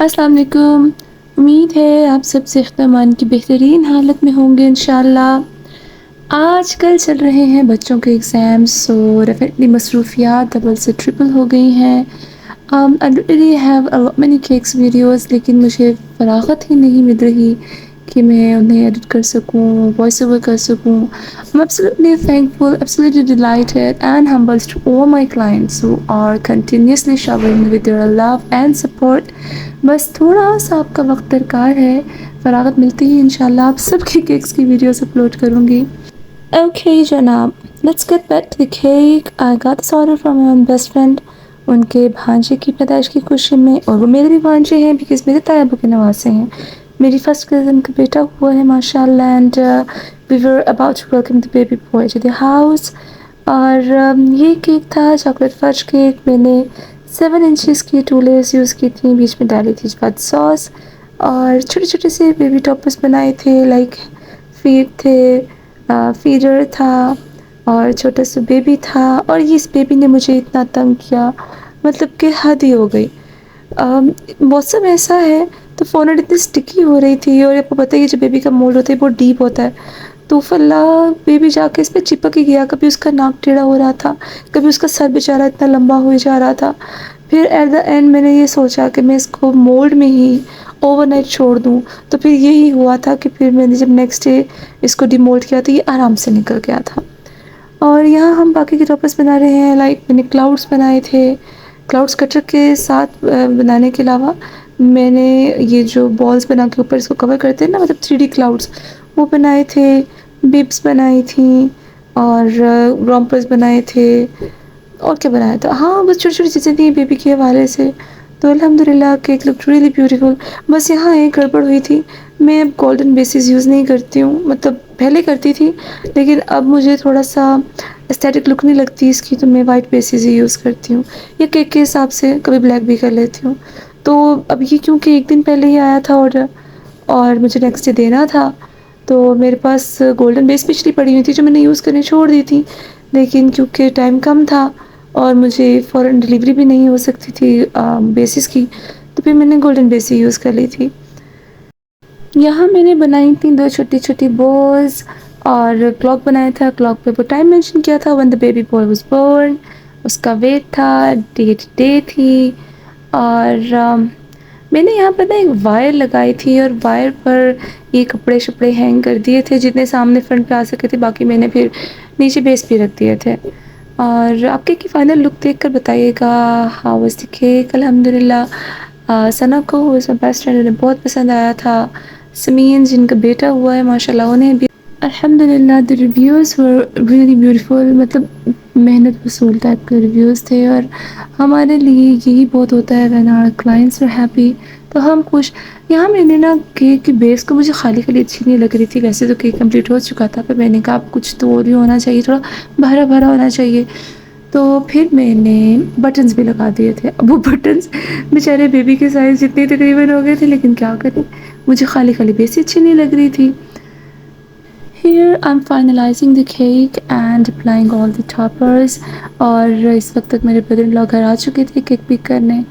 अस्सलाम वालेकुम। उम्मीद है आप सब सेहतमंद की बेहतरीन हालत में होंगे इंशाल्लाह। आजकल चल रहे हैं बच्चों के एग्ज़ाम्स, सो डेफ़िनेटली मसरूफ़ियात डबल से ट्रिपल हो गई हैं। I really have many cakes videos, लेकिन मुझे फ़राग़त ही नहीं मिल रही कि मैं उन्हें एडिट कर सकूँ, वॉइस ओवर कर सकूँ। I am absolutely thankful, absolutely delighted and humbled to all my clients who are continuously showering me with their love and support। बस थोड़ा-सा आपका वक़्त दरकार है, फ़राग़त मिलती ही इंशाल्लाह आप सबके केक्स की वीडियोज़ अपलोड करूँगी। ओके जनाब, let's get back to the cake. I got this order from my own best friend. उनके भांजे की पैदाइश की खुशी में, और वो मेरे भी भांजे हैं बिकॉज़ मेरे ताया अबू के नवासे हैं। मेरी फर्स्ट कज़न का बेटा हुआ है माशाल्लाह, and we were about to welcome the baby boy to the house. और ये केक था चॉकलेट फज केक। मैंने 7 इंचेस की 2 लेयर्स यूज़ की थी, बीच में डाली थी फज सॉस, और छोटे-छोटे से बेबी टॉपर्स बनाए थे, लाइक फीट थे, फीडर था, और छोटा सा बेबी था। और ये इस बेबी ने मुझे इतना तंग किया, मतलब कि हद ही हो गई। मौसम ऐसा है तो फ़ोनेट इतनी स्टिकी हो रही थी, और आपको पता ही है जो बेबी का मोल्ड होता है बहुत डीप होता है, तो फल्ला बेबी जाके इस पे चिपक ही गया। कभी उसका नाक टेढ़ा हो रहा था, कभी उसका सर बेचारा इतना लंबा हो जा रहा था। फिर एट द एंड मैंने ये सोचा कि मैं इसको मोल्ड में ही ओवरनाइट छोड़ दूँ, तो फिर यही हुआ था कि फिर मैंने जब नेक्स्ट डे इसको डिमोल्ड किया तो ये आराम से निकल गया था। और यहाँ हम बाकी के टॉपर्स बना रहे हैं, लाइक मैंने क्लाउड्स बनाए थे। क्लाउड्स कटर के साथ बनाने के अलावा मैंने ये जो बॉल्स बना के ऊपर इसको कवर करते हैं ना, मतलब 3D क्लाउड्स, वो बनाए थे, बिब्स बनाई थी, और रोम्पर्स बनाए थे। और क्या बनाया था, हाँ बस छोटी-छोटी चीज़ें थी बेबी के हवाले से। तो अल्हम्दुलिल्लाह केक लुक्ड रियली ब्यूटीफुल। बस यहाँ एक गड़बड़ हुई थी, मैं अब गोल्डन बेसिस यूज़ नहीं करती हूँ, मतलब पहले करती थी, लेकिन अब मुझे थोड़ा-सा एस्थेटिक लुक नहीं लगती इसकी, तो मैं वाइट बेसिस ही यूज़ करती हूँ, या केक के हिसाब से कभी ब्लैक भी कर लेती हूँ। तो अब ये क्योंकि 1 दिन पहले ही आया था ऑर्डर और मुझे नेक्स्ट डे देना था, तो मेरे पास गोल्डन बेस पिछली पड़ी हुई थी जो मैंने यूज़ करनी छोड़ दी थी, लेकिन क्योंकि टाइम कम था और मुझे फ़ौरन डिलीवरी भी नहीं हो सकती थी बेसिस की, तो फिर मैंने गोल्डन बेस ही यूज़ कर ली थी। यहाँ मैंने बनाई थी 2 छोटी-छोटी बोज़, और क्लॉक बनाया था, क्लॉक पे वो टाइम मेंशन किया था when the baby boy was born, उसका वेट था, डेट डे थी। और मैंने यहाँ पर ना एक वायर लगाई थी, और वायर पर ये कपड़े-शपड़े हैंग कर दिए थे जितने सामने फ्रंट पे आ सके थे, बाकी मैंने फिर नीचे बेस पे रख दिए थे। और आप केक की फाइनल लुक देखकर बताइएगा हाउ वाज़ द केक। अल्हम्दुलिल्लाह सना को, who is my best friend, उन्हें बहुत पसंद आया था। समीन जिनका बेटा हुआ है माशाल्लाह, उन्हें भी अल्हम्दुलिल्लाह the reviews were really beautiful, मतलब मेहनत वसूल टाइप के रिव्यूज़ थे, और हमारे लिए यही बहुत होता है when our clients are happy, तो हम खुश। यहाँ मैंने ना केक की बेस को मुझे खाली-खाली अच्छी नहीं लग रही थी, वैसे तो केक कंप्लीट हो चुका था, पर मैंने कहा अब कुछ तो और भी होना चाहिए, थोड़ा भरा-भरा होना चाहिए। तो फिर मैंने बटन्स भी लगा दिए थे। अब वो बटन्स बेचारे बेबी के साइज़ जितने तकरीबन हो गए थे, लेकिन क्या करें, मुझे खाली-खाली बेस ही अच्छी नहीं लग रही थी। Here I'm finalizing the cake and applying all the toppers। और इस वक्त तक मेरे ब्रदर इन लॉ घर आ चुके थे केक पिक करने,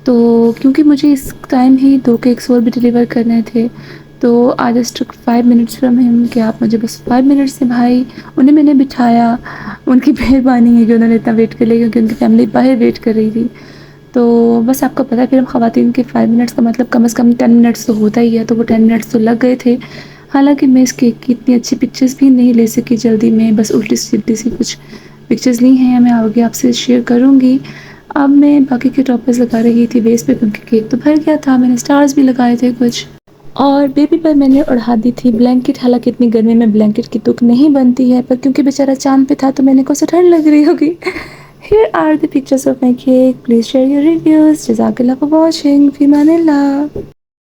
तो क्योंकि मुझे इस टाइम ही 2 केक्स और भी डिलीवर करने थे, तो I just took 5 minutes from him कि आप मुझे बस 5 मिनट्स से भाई। उन्हें मैंने बिठाया, उनकी मेहरबानी है कि उन्होंने इतना वेट कर लिया, क्योंकि उनकी फैमिली बाहर वेट कर रही थी। तो बस आपको पता है फिर हम ख़वातीन के 5 मिनट्स का मतलब कम से कम 10 मिनट्स तो होता ही है, तो वो 10 मिनट्स तो लग गए थे। हालाँकि मैं इस केक की इतनी अच्छी पिक्चर्स भी नहीं ले सकी जल्दी में, बस उल्टी-सीधी सी कुछ पिक्चर्स ली हैं, मैं आगे आपसे शेयर करूँगी। अब मैं बाकी के टॉपर्स लगा रही थी बेस पे, क्योंकि केक तो भर गया था, मैंने स्टार्स भी लगाए थे कुछ। और बेबी पर मैंने ओढ़ा दी थी ब्लैंकेट, हालाँकि इतनी गर्मी में ब्लैंकेट की तुक नहीं बनती है, पर क्योंकि बेचारा चाँद पे था तो मैंने कहा उसे ठंड लग रही होगी। Here are the pictures of my cake. Please share your reviews. Jazakallah for watching. Fi manillah.